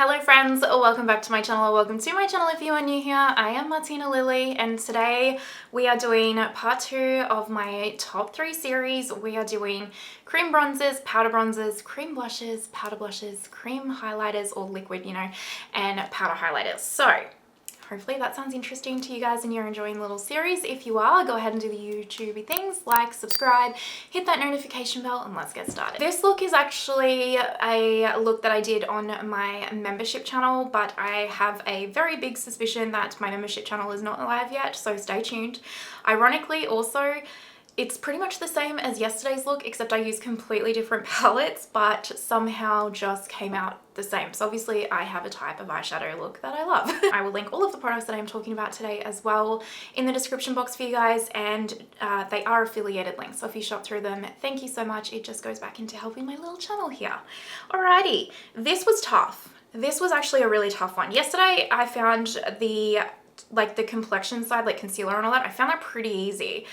Hello friends, welcome back to my channel, or welcome to my channel if you are new here. I am Martina Lily and today we are doing part 2 of my top 3 series. We are doing cream bronzers, powder bronzers, cream blushes, powder blushes, cream highlighters or liquid, and powder highlighters. So hopefully that sounds interesting to you guys and you're enjoying the little series. If you are, go ahead and do the YouTubey things, like, subscribe, hit that notification bell, and let's get started. This look is actually a look that I did on my membership channel, but I have a very big suspicion that my membership channel is not live yet, so stay tuned. Ironically, also, it's pretty much the same as yesterday's look, except I used completely different palettes, but somehow just came out the same. So obviously I have a type of eyeshadow look that I love. I will link all of the products that I'm talking about today as well in the description box for you guys, and they are affiliated links. So if you shop through them, thank you so much. It just goes back into helping my little channel here. Alrighty, this was tough. This was actually a really tough one. Yesterday I found the complexion side, like concealer and all that, I found that pretty easy.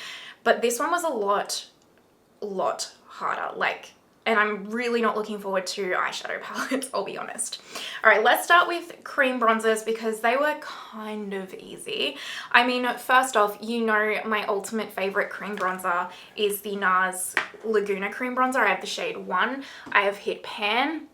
But this one was a lot harder, and I'm really not looking forward to eyeshadow palettes, I'll be honest. All right, let's start with cream bronzers because they were kind of easy. I mean, first off, my ultimate favorite cream bronzer is the Nars Laguna cream bronzer. I have the shade 1. I have hit pan.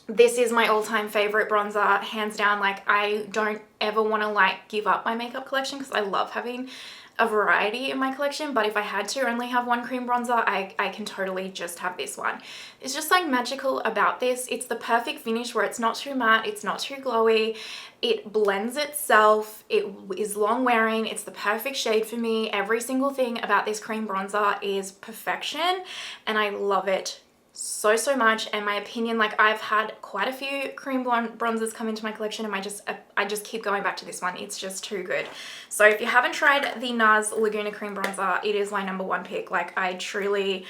This is my all-time favorite bronzer, hands down. I don't ever want to give up my makeup collection because I love having a variety in my collection, but if I had to only have one cream bronzer, I can totally just have this one. It's just magical about this. It's the perfect finish where it's not too matte, it's not too glowy, it blends itself, it is long wearing, it's the perfect shade for me. Every single thing about this cream bronzer is perfection and I love it so much. And my opinion, I've had quite a few cream bronzers come into my collection and I just keep going back to this one. It's just too good. So if you haven't tried the Nars Laguna cream bronzer, it is my #1 pick. I truly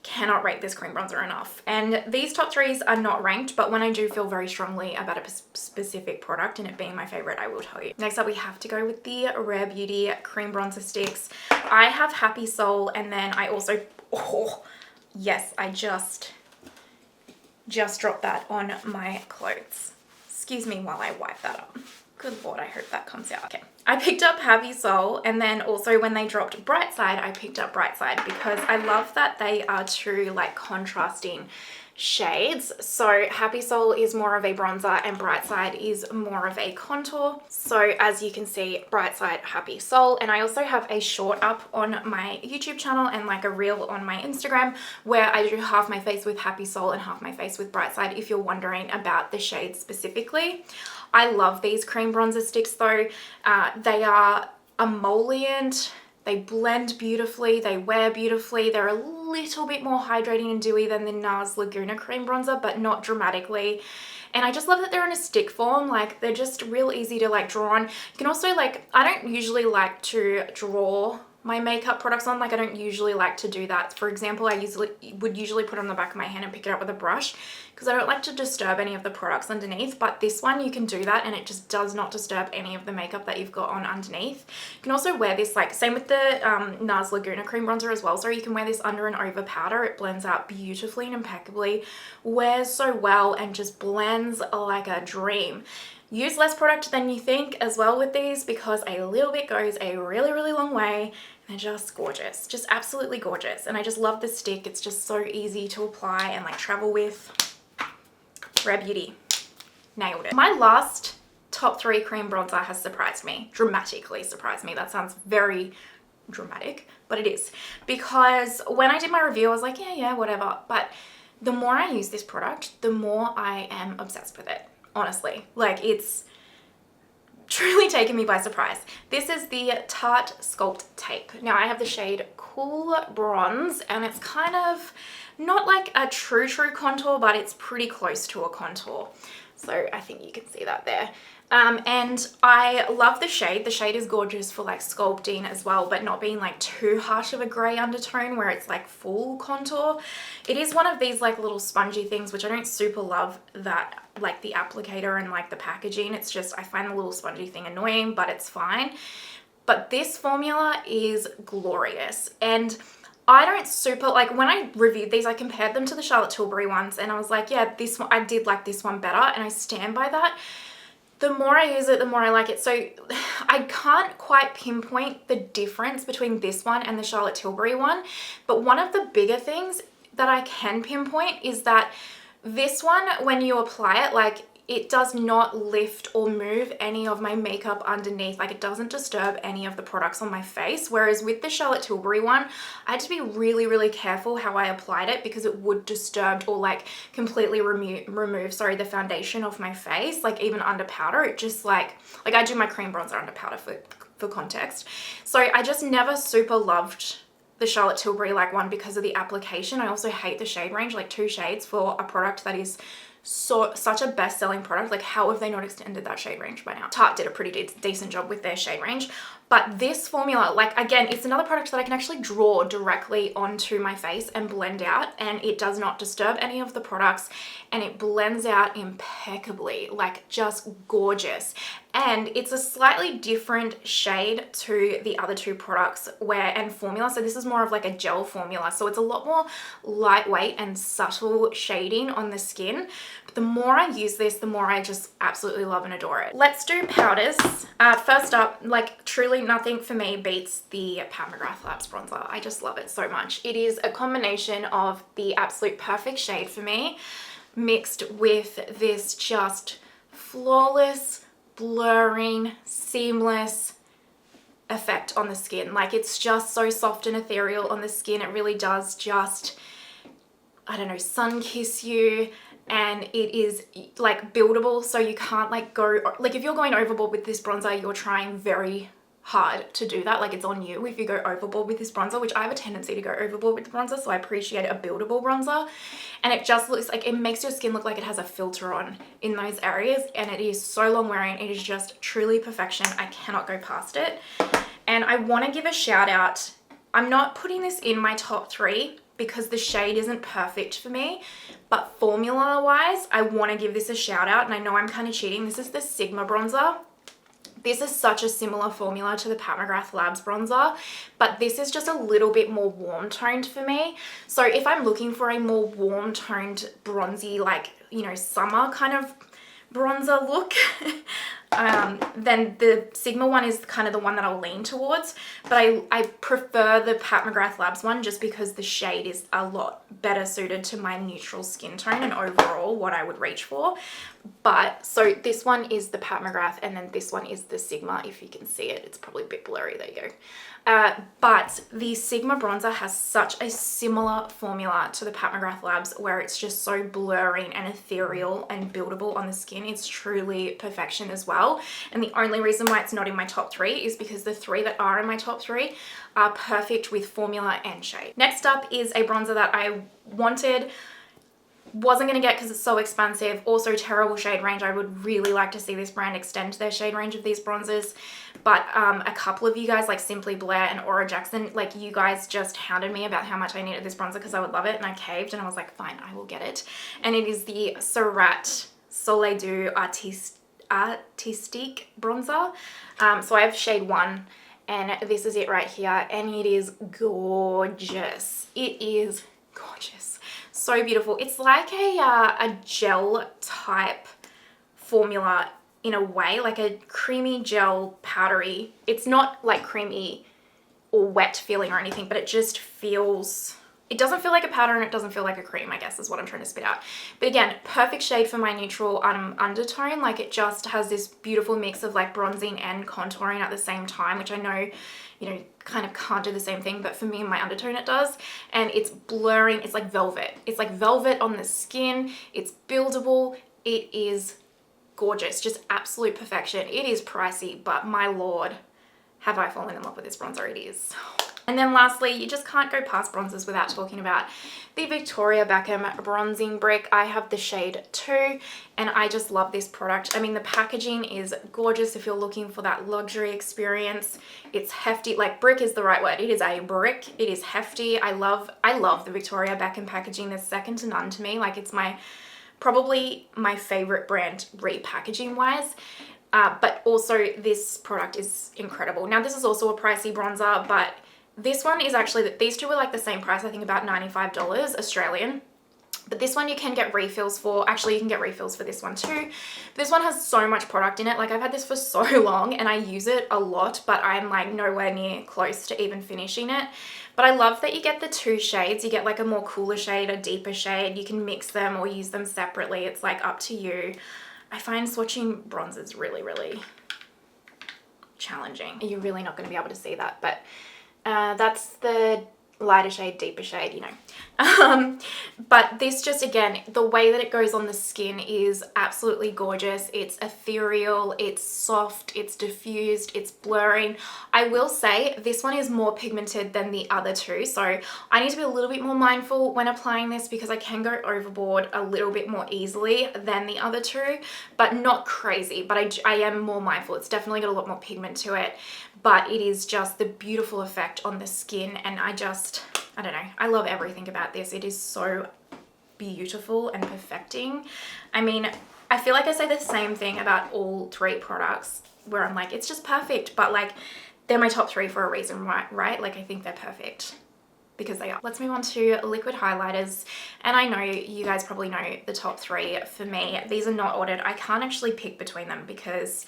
cannot rate this cream bronzer enough. And these top 3s are not ranked, but when I do feel very strongly about a specific product and it being my favorite, I will tell you. Next up, we have to go with the Rare Beauty cream bronzer sticks. I have Happy Soul, and then I also, yes, I just dropped that on my clothes. Excuse me while I wipe that up. Good Lord, I hope that comes out. Okay, I picked up Happy Soul, and then also when they dropped Bright Side, I picked up Bright Side because I love that they are two contrasting shades. So Happy Soul is more of a bronzer and Bright Side is more of a contour. So as you can see, Bright Side, Happy Soul. And I also have a short up on my YouTube channel and a reel on my Instagram where I do half my face with Happy Soul and half my face with Bright Side, if you're wondering about the shades specifically. I love these cream bronzer sticks though. They are emollient. They blend beautifully, they wear beautifully. They're a little bit more hydrating and dewy than the Nars Laguna cream bronzer, but not dramatically. And I just love that they're in a stick form. They're just real easy to draw on. You can also I don't usually like to draw my makeup products on. I don't usually like to do that. For example, I would usually put it on the back of my hand and pick it up with a brush because I don't like to disturb any of the products underneath, but this one you can do that and it just does not disturb any of the makeup that you've got on underneath. You can also wear this same with the Nars Laguna cream bronzer as well, so you can wear this under and over powder. It blends out beautifully and impeccably, wears so well, and just blends like a dream. Use less product than you think as well with these because a little bit goes a really long way. They're just gorgeous, just absolutely gorgeous. And I just love the stick. It's just so easy to apply and travel with. Rare Beauty, nailed it. My last top 3 cream bronzer has surprised me, dramatically surprised me. That sounds very dramatic, but it is. Because when I did my review, I was like, yeah, whatever. But the more I use this product, the more I am obsessed with it, honestly. It's truly taken me by surprise. This is the Tarte Sculpt Tape. Now I have the shade Cool Bronze, and it's kind of not a true contour, but it's pretty close to a contour. So I think you can see that there. And I love the shade. The shade is gorgeous for sculpting as well, but not being too harsh of a gray undertone where it's full contour. It is one of these little spongy things, which I don't super love that the applicator and the packaging. It's just, I find the little spongy thing annoying, but it's fine. But this formula is glorious. And I don't super, like when I reviewed these, I compared them to the Charlotte Tilbury ones and I was like, yeah, this one, I did like this one better, and I stand by that. The more I use it, the more I like it. So I can't quite pinpoint the difference between this one and the Charlotte Tilbury one, but one of the bigger things that I can pinpoint is that this one, when you apply it, like it does not lift or move any of my makeup underneath. Like it doesn't disturb any of the products on my face. Whereas with the Charlotte Tilbury one, I had to be really, really careful how I applied it because it would disturb or like completely remove, sorry, the foundation off my face. Like even under powder, it just like I do my cream bronzer under powder for context. So I just never super loved the Charlotte Tilbury like one because of the application. I also hate the shade range, like 2 shades for a product that is such a best-selling product. Like how have they not extended that shade range by now? Tarte did a pretty decent job with their shade range, but this formula, like again, it's another product that I can actually draw directly onto my face and blend out, and it does not disturb any of the products, and it blends out impeccably, like just gorgeous. And it's a slightly different shade to the other 2 products and formula. So this is more of like a gel formula. So it's a lot more lightweight and subtle shading on the skin. But the more I use this, the more I just absolutely love and adore it. Let's do powders. First up, like truly nothing for me beats the Mcgrath Labs bronzer. I just love it so much. It is a combination of the absolute perfect shade for me mixed with this just flawless, blurring, seamless effect on the skin. Like it's just so soft and ethereal on the skin. It really does just, I don't know, sun kiss you, and it is like buildable, so you can't like go, like if you're going overboard with this bronzer, you're trying very hard to do that. Like it's on you if you go overboard with this bronzer, which I have a tendency to go overboard with the bronzer, so I appreciate a buildable bronzer. And it just looks like, it makes your skin look like it has a filter on in those areas, and it is so long wearing. It is just truly perfection. I cannot go past it. And I want to give a shout out. I'm not putting this in my top 3 because the shade isn't perfect for me, but formula wise, I want to give this a shout out. And I know I'm kind of cheating. This is the Sigma bronzer. This is such a similar formula to the Mcgrath Labs bronzer, but this is just a little bit more warm toned for me. So if I'm looking for a more warm toned, bronzy, like, you know, summer kind of bronzer look, then the Sigma one is kind of the one that I'll lean towards. But I prefer the Mcgrath Labs one just because the shade is a lot better suited to my neutral skin tone and overall what I would reach for. But so this one is the Mcgrath, and then this one is the Sigma. If you can see it, it's probably a bit blurry. There you go. But the Sigma bronzer has such a similar formula to the Mcgrath Labs, where it's just so blurring and ethereal and buildable on the skin. It's truly perfection as well. And the only reason why it's not in my top 3 is because the 3 that are in my top 3 are perfect with formula and shade. Next up is a bronzer that I wasn't going to get because it's so expensive. Also terrible shade range. I would really like to see this brand extend their shade range of these bronzers. But a couple of you guys, like Simply Blair and Aura Jackson, like you guys just hounded me about how much I needed this bronzer because I would love it, and I caved and I was like, fine, I will get it. And it is the Surratt Soleil du Artistique bronzer. So I have shade 1, and this is it right here, and it is gorgeous. It is gorgeous. So beautiful. It's like a gel type formula in a way, like a creamy gel powdery. It's not like creamy or wet feeling or anything, but it just feels, it doesn't feel like a powder and it doesn't feel like a cream, I guess is what I'm trying to spit out. But again, perfect shade for my neutral undertone. Like it just has this beautiful mix of like bronzing and contouring at the same time, which I know, you know, kind of can't do the same thing, but for me in my undertone it does. And it's blurring, it's like velvet. It's like velvet on the skin. It's buildable. It is gorgeous, just absolute perfection. It is pricey, but my lord, have I fallen in love with this bronzer. It is. And then lastly, you just can't go past bronzers without talking about the Victoria Beckham Bronzing Brick. I have the shade 2, and I just love this product. I mean, the packaging is gorgeous if you're looking for that luxury experience. It's hefty, like brick is the right word. It is a brick. It is hefty. I love the Victoria Beckham packaging. There's second to none to me. Like it's probably my favorite brand repackaging wise. But also this product is incredible. Now this is also a pricey bronzer, but This one is actually, these two were like the same price, I think about $95 Australian. But this one you can get refills for. Actually, you can get refills for this one too. This one has so much product in it. Like, I've had this for so long and I use it a lot, but I'm like nowhere near close to even finishing it. But I love that you get the two shades. You get like a more cooler shade, a deeper shade. You can mix them or use them separately. It's like up to you. I find swatching bronzers really, really challenging. You're really not going to be able to see that, but that's the lighter shade, deeper shade, you know. But this just, again, the way that it goes on the skin is absolutely gorgeous. It's ethereal, it's soft, it's diffused, it's blurring. I will say this one is more pigmented than the other two, so I need to be a little bit more mindful when applying this because I can go overboard a little bit more easily than the other two, but not crazy. But I am more mindful. It's definitely got a lot more pigment to it, but it is just the beautiful effect on the skin, and I don't know, I love everything about this. It is so beautiful and perfecting. I mean, I feel like I say the same thing about all three products where I'm like, it's just perfect, but like they're my top three for a reason, right? Like, I think they're perfect because they are. Let's move on to liquid highlighters. And I know you guys probably know the top three for me. These are not ordered. I can't actually pick between them because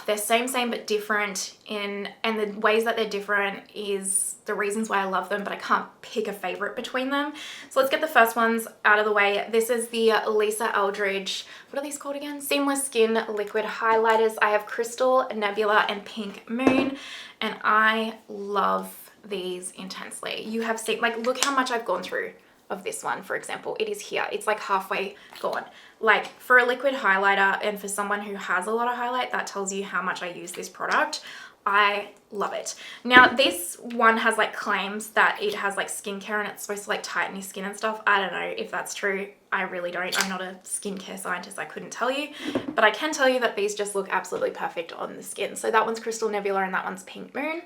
they're same but different and the ways that they're different is the reasons why I love them, but I can't pick a favorite between them. So let's get the first ones out of the way. This is the Lisa Eldridge, what are these called again? Seamless Skin Liquid Highlighters. I have Crystal, Nebula, and Pink Moon, and I love these intensely. You have seen, like, look how much I've gone through of this one, for example. It is here. It's like halfway gone. Like, for a liquid highlighter and for someone who has a lot of highlight, that tells you how much I use this product. I love it. Now, this one has like claims that it has like skincare and it's supposed to like tighten your skin and stuff. I don't know if that's true. I really don't. I'm not a skincare scientist. I couldn't tell you, but I can tell you that these just look absolutely perfect on the skin. So that one's Crystal, Nebula, and that one's Pink Moon.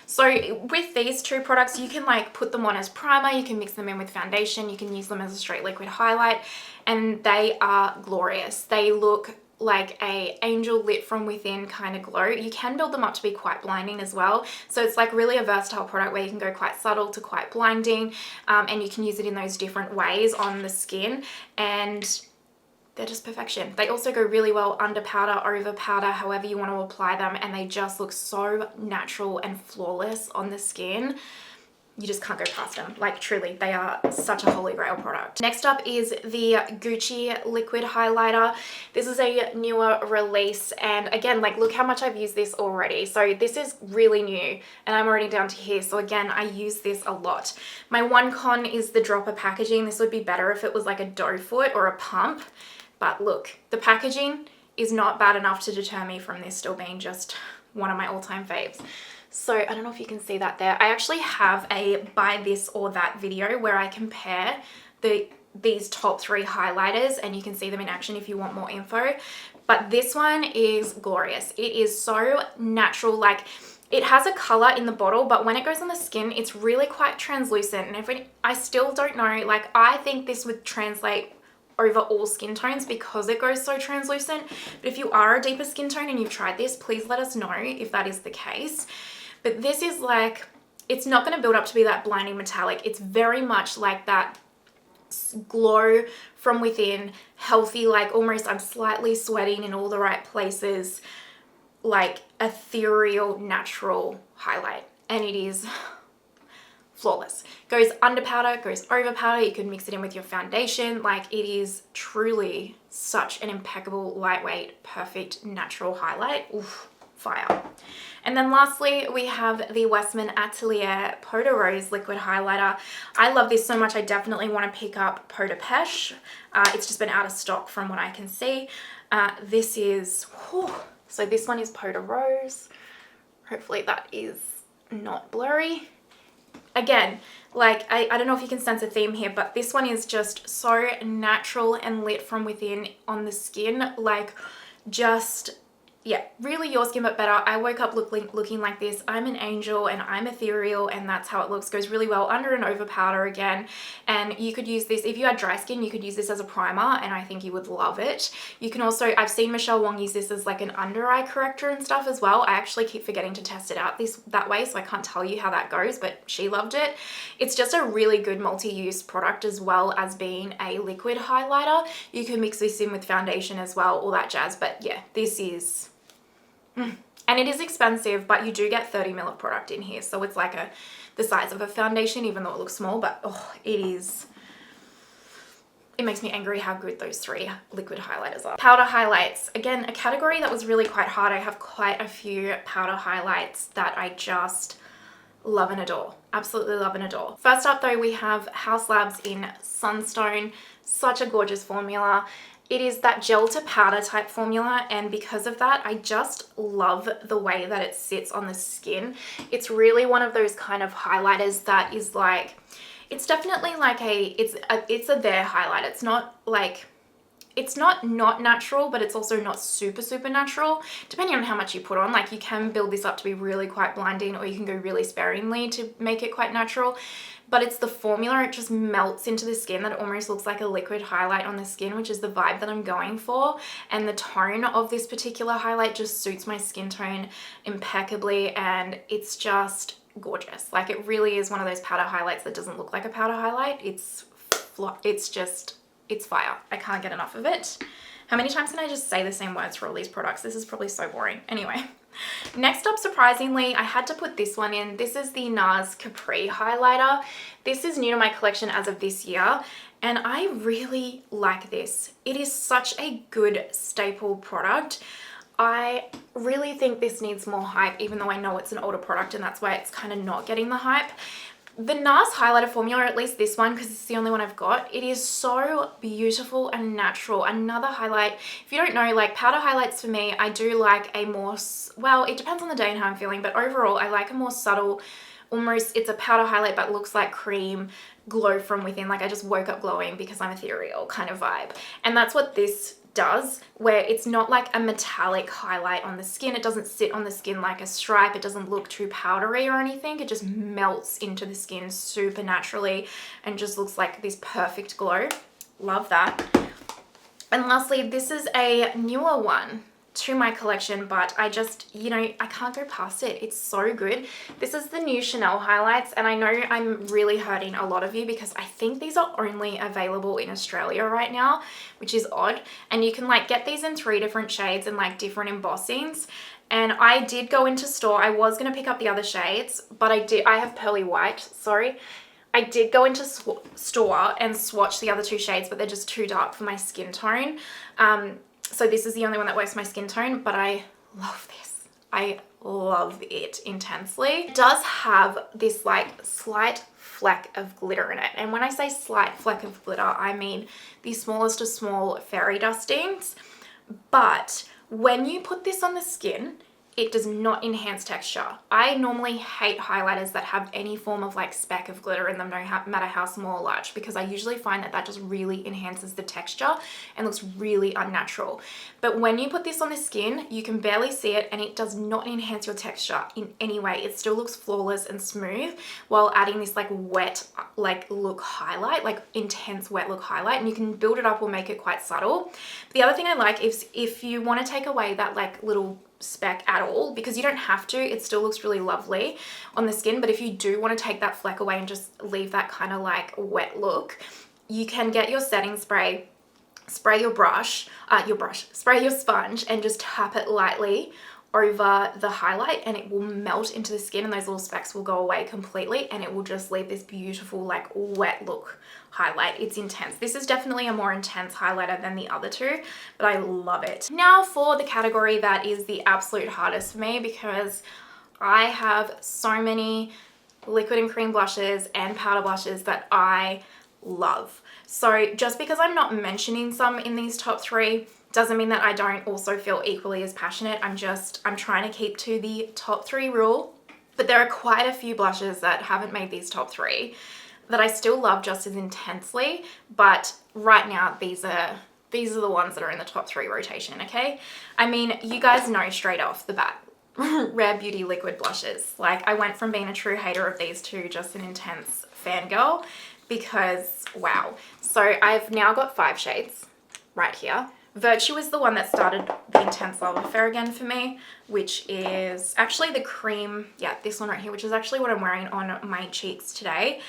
So with these two products, you can like put them on as primer, you can mix them in with foundation, you can use them as a straight liquid highlight, and they are glorious. They look like a angel lit from within kind of glow. You can build them up to be quite blinding as well. So it's like really a versatile product where you can go quite subtle to quite blinding, and you can use it in those different ways on the skin, and they're just perfection. They also go really well under powder, over powder, however you want to apply them, and they just look so natural and flawless on the skin. You just can't go past them. Like, truly, they are such a holy grail product. Next up is the Gucci liquid highlighter. This is a newer release, and again, like, look how much I've used this already. So this is really new and I'm already down to here. So again, I use this a lot. My one con is the dropper packaging. This would be better if it was like a doe foot or a pump. But look, the packaging is not bad enough to deter me from this still being just one of my all-time faves. So I don't know if you can see that there. I actually have a buy this or that video where I compare these top three highlighters, and you can see them in action if you want more info. But this one is glorious. It is so natural. Like, it has a color in the bottle, but when it goes on the skin, it's really quite translucent. And I still don't know, like, I think this would translate over all skin tones because it goes so translucent. But if you are a deeper skin tone and you've tried this, please let us know if that is the case. But this is like, it's not going to build up to be that blinding metallic. It's very much like that glow from within, healthy, like almost I'm slightly sweating in all the right places, like ethereal, natural highlight. And it is flawless. Goes under powder, goes over powder. You can mix it in with your foundation. Like, it is truly such an impeccable, lightweight, perfect, natural highlight. Oof, fire. And then lastly, we have the Westman Atelier Peau de Rose liquid highlighter. I love this so much. I definitely want to pick up Peau de Posh. It's just been out of stock from what I can see. This is, so this one is Peau de Rose. Hopefully that is not blurry. Again, like, I don't know if you can sense a theme here, but this one is just so natural and lit from within on the skin. Like, just yeah, really your skin but better. I woke up looking like this. I'm an angel and I'm ethereal, and that's how it looks. Goes really well under and over powder again. And you could use this, if you had dry skin, you could use this as a primer, and I think you would love it. You can also, I've seen Michelle Wong use this as like an under eye corrector and stuff as well. I actually keep forgetting to test it out that way, so I can't tell you how that goes, but she loved it. It's just a really good multi-use product, as well as being a liquid highlighter. You can mix this in with foundation as well, all that jazz. But yeah, this is... And it is expensive, but you do get 30 ml of product in here. So it's like the size of a foundation, even though it looks small, but oh, it makes me angry how good those 3 liquid highlighters are. Powder highlights, again, a category that was really quite hard. I have quite a few powder highlights that I just love and adore. Absolutely love and adore. First up though, we have Haus Labs in Sunstone. Such a gorgeous formula. It is that gel to powder type formula, and because of that, I just love the way that it sits on the skin. It's really one of those kind of highlighters that is like, it's definitely like it's a there highlight. It's not like, it's not natural, but it's also not super natural, depending on how much you put on. Like, you can build this up to be really quite blinding, or you can go really sparingly to make it quite natural. But it's the formula, it just melts into the skin that it almost looks like a liquid highlight on the skin, which is the vibe that I'm going for. And the tone of this particular highlight just suits my skin tone impeccably, and it's just gorgeous. Like, it really is one of those powder highlights that doesn't look like a powder highlight. It's fire. I can't get enough of it. How many times can I just say the same words for all these products? This is probably so boring. Anyway. Next up, surprisingly, I had to put this one in. This is the Nars Capri highlighter. This is new to my collection as of this year, and I really like this. It is such a good staple product. I really think this needs more hype, even though I know it's an older product, and that's why it's kind of not getting the hype. The Nars highlighter formula, or at least this one, because it's the only one I've got, it is so beautiful and natural. Another highlight, if you don't know, like powder highlights for me, I do like a more, well, it depends on the day and how I'm feeling, but overall I like a more subtle, almost, it's a powder highlight but looks like cream, glow from within, like I just woke up glowing because I'm ethereal kind of vibe. And that's what this does, where it's not like a metallic highlight on the skin. It doesn't sit on the skin like a stripe. It doesn't look too powdery or anything. It just melts into the skin super naturally and just looks like this perfect glow. Love that. And lastly, this is a newer one to my collection, but I just, you know, I can't go past it. It's so good. This is the new Chanel highlights, and I know I'm really hurting a lot of you because I think these are only available in Australia right now, which is odd. And you can like get these in 3 different shades and like different embossings. And I did go into store. I was going to pick up the other shades, but I have pearly white, sorry. I did go into store and swatch the other 2 shades, but they're just too dark for my skin tone. So this is the only one that works my skin tone, but I love this. I love it intensely. It does have this like slight fleck of glitter in it. And when I say slight fleck of glitter, I mean the smallest of small fairy dustings. But when you put this on the skin, it does not enhance texture. I normally hate highlighters that have any form of like speck of glitter in them, no matter how small or large, because I usually find that just really enhances the texture and looks really unnatural. But when you put this on the skin, you can barely see it, and it does not enhance your texture in any way. It still looks flawless and smooth while adding this like wet like look highlight, like intense wet look highlight, and you can build it up or make it quite subtle. The other thing I like is if you want to take away that like little speck at all, because you don't have to, it still looks really lovely on the skin, but if you do want to take that fleck away and just leave that kind of like wet look, you can get your setting spray, spray your spray your sponge and just tap it lightly over the highlight, and it will melt into the skin and those little specks will go away completely, and it will just leave this beautiful like wet look highlight. It's intense. This is definitely a more intense highlighter than the other 2, but I love it. Now for the category that is the absolute hardest for me, because I have so many liquid and cream blushes and powder blushes that I love. So just because I'm not mentioning some in these top 3 doesn't mean that I don't also feel equally as passionate. I'm trying to keep to the top 3 rule, but there are quite a few blushes that haven't made these top 3 that I still love just as intensely, but right now these are these are the ones that are in the top 3 rotation, okay? I mean, you guys know straight off the bat, Rare Beauty liquid blushes. Like, I went from being a true hater of these to just an intense fangirl because, wow. So I've now got 5 shades right here. Virtue is the one that started the intense love affair again for me, which is actually the cream, yeah, this one right here, which is actually what I'm wearing on my cheeks today.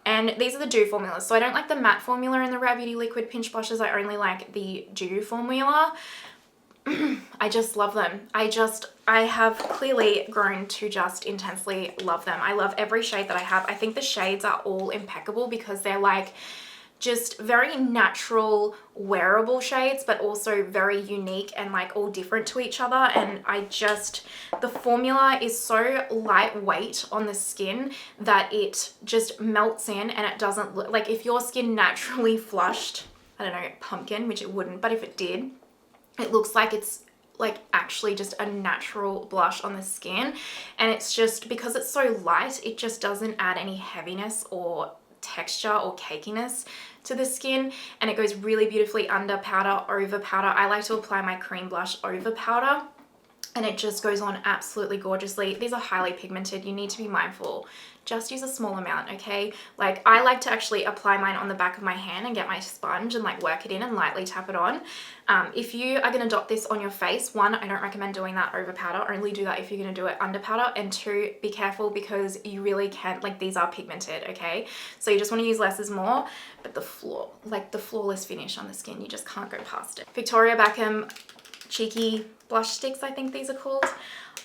And these are the dew formulas. So I don't like the matte formula in the Rare Beauty liquid pinch blushes. I only like the dew formula. I just love them. I have clearly grown to just intensely love them. I love every shade that I have. I think the shades are all impeccable because they're like just very natural wearable shades, but also very unique and like all different to each other. And the formula is so lightweight on the skin that it just melts in, and it doesn't look like, if your skin naturally flushed, I don't know, pumpkin, which it wouldn't, but if it did, it looks like it's like actually just a natural blush on the skin. And it's just because it's so light, it just doesn't add any heaviness or texture or cakiness to the skin, and it goes really beautifully under powder, over powder. I like to apply my cream blush over powder, and it just goes on absolutely gorgeously. These are highly pigmented. You need to be mindful. Just use a small amount, okay? Like, I like to actually apply mine on the back of my hand and get my sponge and like work it in and lightly tap it on. If you are going to dot this on your face, 1, I don't recommend doing that over powder. Only do that if you're going to do it under powder. And 2, be careful because you really can't, like, these are pigmented, okay? So you just want to use less is more, but the flawless finish on the skin, you just can't go past it. Victoria Beckham Cheeky Blush Sticks, I think these are called.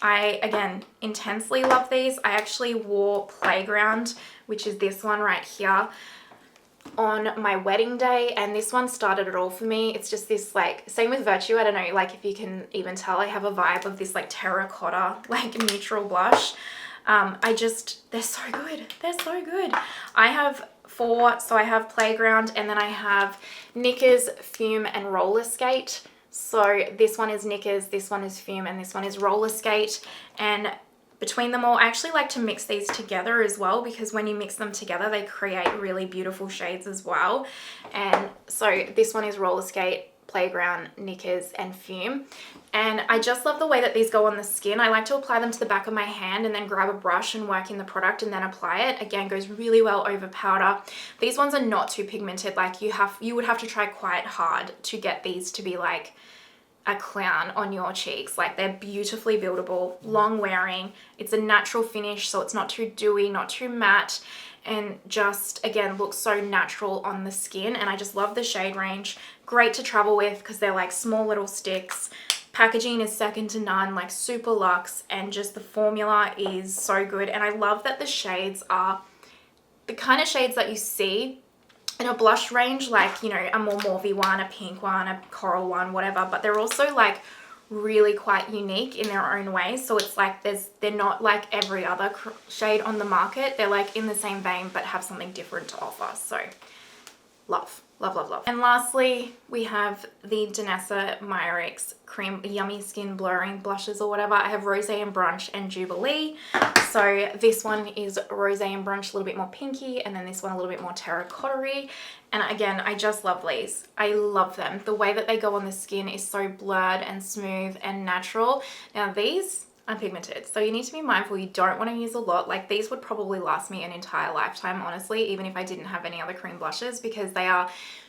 I, again, intensely love these. I actually wore Playground, which is this one right here, on my wedding day, and this one started it all for me. It's just this, like, same with Virtue. I don't know, like, if you can even tell, I have a vibe of this like terracotta, like, neutral blush. They're so good. They're so good. I have 4, so I have Playground, and then I have Knickers, Fume, and Roller Skate. So this one is Knickers, this one is Fume, and this one is Roller Skate. And between them all, I actually like to mix these together as well, because when you mix them together, they create really beautiful shades as well. And so this one is Roller Skate, Playground, Knickers, and Fume. And I just love the way that these go on the skin. I like to apply them to the back of my hand and then grab a brush and work in the product and then apply it. Again, goes really well over powder. These ones are not too pigmented. Like, you would have to try quite hard to get these to be like a clown on your cheeks. Like, they're beautifully buildable, long wearing. It's a natural finish, so it's not too dewy, not too matte, and just, again, looks so natural on the skin. And I just love the shade range. Great to travel with because they're like small little sticks. Packaging is second to none, like super luxe, and just the formula is so good. And I love that the shades are the kind of shades that you see in a blush range, like, you know, a more mauvey one, a pink one, a coral one, whatever, but they're also like really quite unique in their own way. So it's like they're not like every other shade on the market. They're like in the same vein but have something different to offer. So love, love, love, love. And lastly, we have the Danessa Myricks Cream Yummy Skin Blurring Blushes or whatever. I have Rosé and Brunch and Jubilee. So this one is Rosé and Brunch, a little bit more pinky, and then this one a little bit more terracotta-y. And again, I just love these. I love them. The way that they go on the skin is so blurred and smooth and natural. Now these are pigmented, so you need to be mindful. You don't want to use a lot. Like, these would probably last me an entire lifetime, honestly, even if I didn't have any other cream blushes, because they are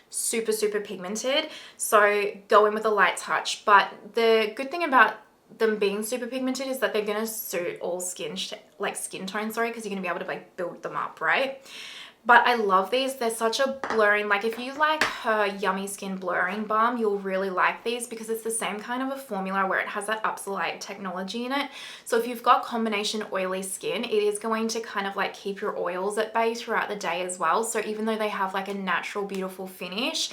super, super pigmented. So go in with a light touch. But the good thing about them being super pigmented is that they're going to suit all skin tones, sorry, because you're going to be able to like build them up, right? But I love these. They're such a blurring, like if you like her Yummy Skin Blurring Balm, you'll really like these because it's the same kind of a formula where it has that Upsolite technology in it. So if you've got combination oily skin, it is going to kind of like keep your oils at bay throughout the day as well. So even though they have like a natural, beautiful finish,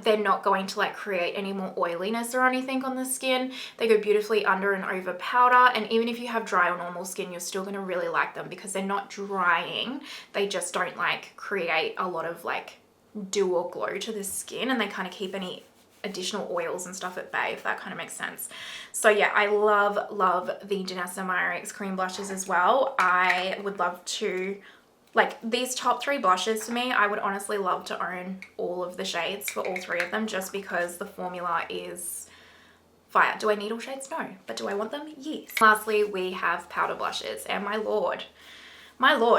they're not going to like create any more oiliness or anything on the skin. They go beautifully under and over powder, and even if you have dry or normal skin, you're still going to really like them because they're not drying. They just don't like create a lot of like dew or glow to the skin, and they kind of keep any additional oils and stuff at bay, if that kind of makes sense. So yeah, I love the Danessa Myricks cream blushes as well. I would love to like these top 3 blushes for me, I would honestly love to own all of the shades for all 3 of them just because the formula is fire. Do I need all shades? No. But do I want them? Yes. Lastly, we have powder blushes, and my lord,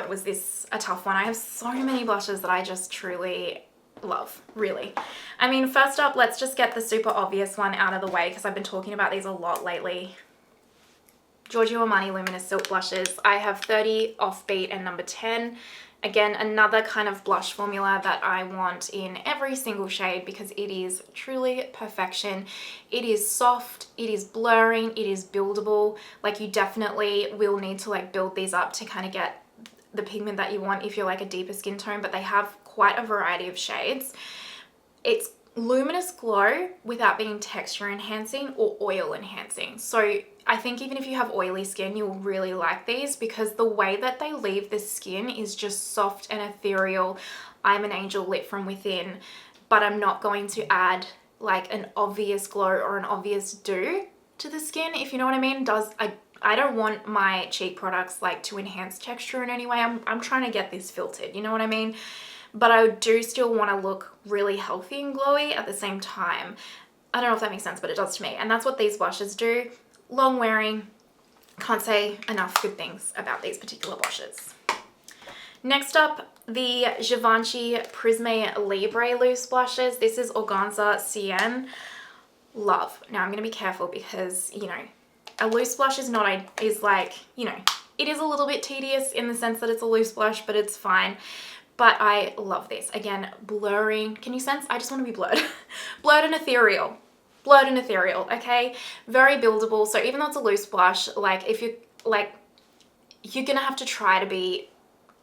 was this a tough one. I have so many blushes that I just truly love, really. I mean, first up, let's just get the super obvious one out of the way because I've been talking about these a lot lately. Giorgio Armani Luminous Silk Blushes. I have 30 Offbeat and number 10. Again, another kind of blush formula that I want in every single shade because it is truly perfection. It is soft, it is blurring, it is buildable. Like you definitely will need to like build these up to kind of get the pigment that you want if you're like a deeper skin tone, but they have quite a variety of shades. It's luminous glow without being texture enhancing or oil enhancing. So I think even if you have oily skin, you'll really like these because the way that they leave the skin is just soft and ethereal. I'm an angel lit from within, but I'm not going to add like an obvious glow or an obvious dew to the skin, if you know what I mean. I don't want my cheek products like to enhance texture in any way. I'm trying to get this filtered, you know what I mean? But I do still want to look really healthy and glowy at the same time. I don't know if that makes sense, but it does to me. And that's what these blushes do. Long wearing, can't say enough good things about these particular blushes. Next up, the Givenchy Prisme Libre loose blushes. This is Organza Cyan. Love. Now I'm going to be careful because, you know, a loose blush is like, you know, it is a little bit tedious in the sense that it's a loose blush, but it's fine. But I love this. Again, blurring. Can you sense? I just want to be blurred. Blurred and ethereal. Blurred and ethereal, okay? Very buildable. So even though it's a loose blush, like if you like, you're gonna have to try to be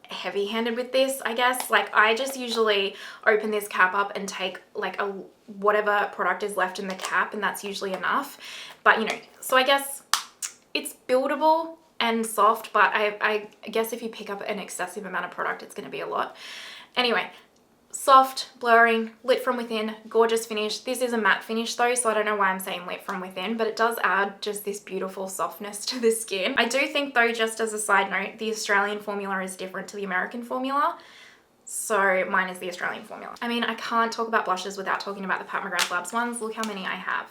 heavy-handed with this, I guess. Like I just usually open this cap up and take like whatever product is left in the cap, and that's usually enough. But you know, so I guess it's buildable and soft, but I guess if you pick up an excessive amount of product, it's going to be a lot. Anyway, soft, blurring, lit from within, gorgeous finish. This is a matte finish though, so I don't know why I'm saying lit from within, but it does add just this beautiful softness to the skin. I do think though, just as a side note, the Australian formula is different to the American formula. So mine is the Australian formula. I mean, I can't talk about blushes without talking about the Pat McGrath Labs ones. Look how many I have.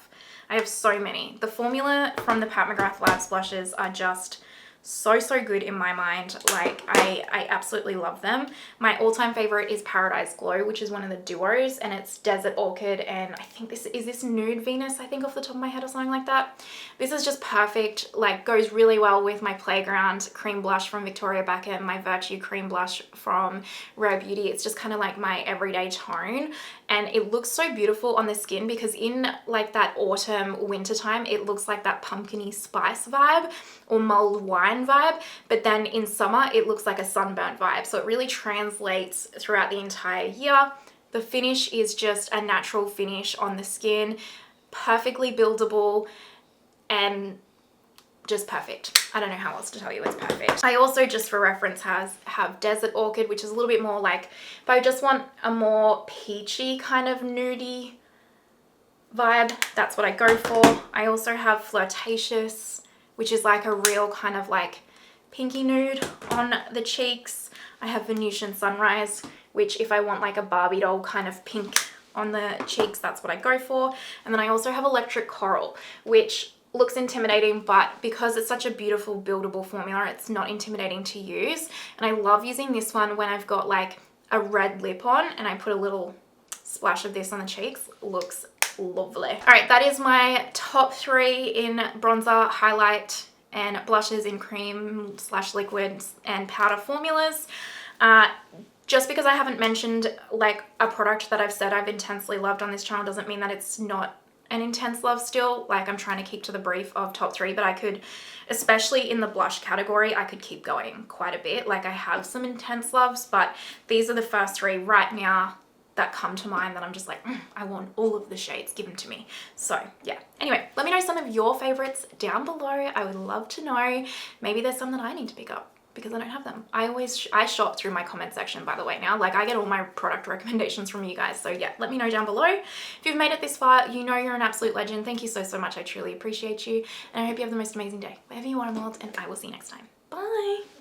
I have so many. The formula from the Pat McGrath Labs blushes are just so good in my mind. Like I absolutely love them. My all-time favorite is Paradise Glow, which is one of the duos, and it's Desert Orchid, and I think this Nude Venus, I think, off the top of my head, or something like that. This is just perfect, like goes really well with my Playground cream blush from Victoria Beckham, my Virtue cream blush from Rare Beauty. It's just kind of like my everyday tone, and it looks so beautiful on the skin because in like that autumn winter time, it looks like that pumpkin-y spice vibe or mulled wine vibe, but then in summer it looks like a sunburnt vibe. So it really translates throughout the entire year. The finish is just a natural finish on the skin, perfectly buildable and just perfect. I don't know how else to tell you, it's perfect. I also, just for reference, have Desert Orchid, which is a little bit more like, if I just want a more peachy kind of nudie vibe, that's what I go for. I also have Flirtatious, which is like a real kind of like pinky nude on the cheeks. I have Venusian Sunrise, which if I want like a Barbie doll kind of pink on the cheeks, that's what I go for. And then I also have Electric Coral, which looks intimidating, but because it's such a beautiful buildable formula, it's not intimidating to use. And I love using this one when I've got like a red lip on and I put a little splash of this on the cheeks. Looks lovely. All right, that is my top 3 in bronzer, highlight, and blushes in cream / liquids and powder formulas. Just because I haven't mentioned like a product that I've said I've intensely loved on this channel doesn't mean that it's not an intense love still. Like I'm trying to keep to the brief of top 3, but I could, especially in the blush category, I could keep going quite a bit. Like I have some intense loves, but these are the first 3 right now that come to mind that I'm just like, I want all of the shades given to me. So yeah, anyway, let me know some of your favorites down below. I would love to know. Maybe there's some that I need to pick up because I don't have them. I shop through my comment section, by the way, now. Like I get all my product recommendations from you guys. So yeah, let me know down below. If you've made it this far, you know you're an absolute legend. Thank you so much. I truly appreciate you. And I hope you have the most amazing day wherever you are in the world, and I will see you next time. Bye.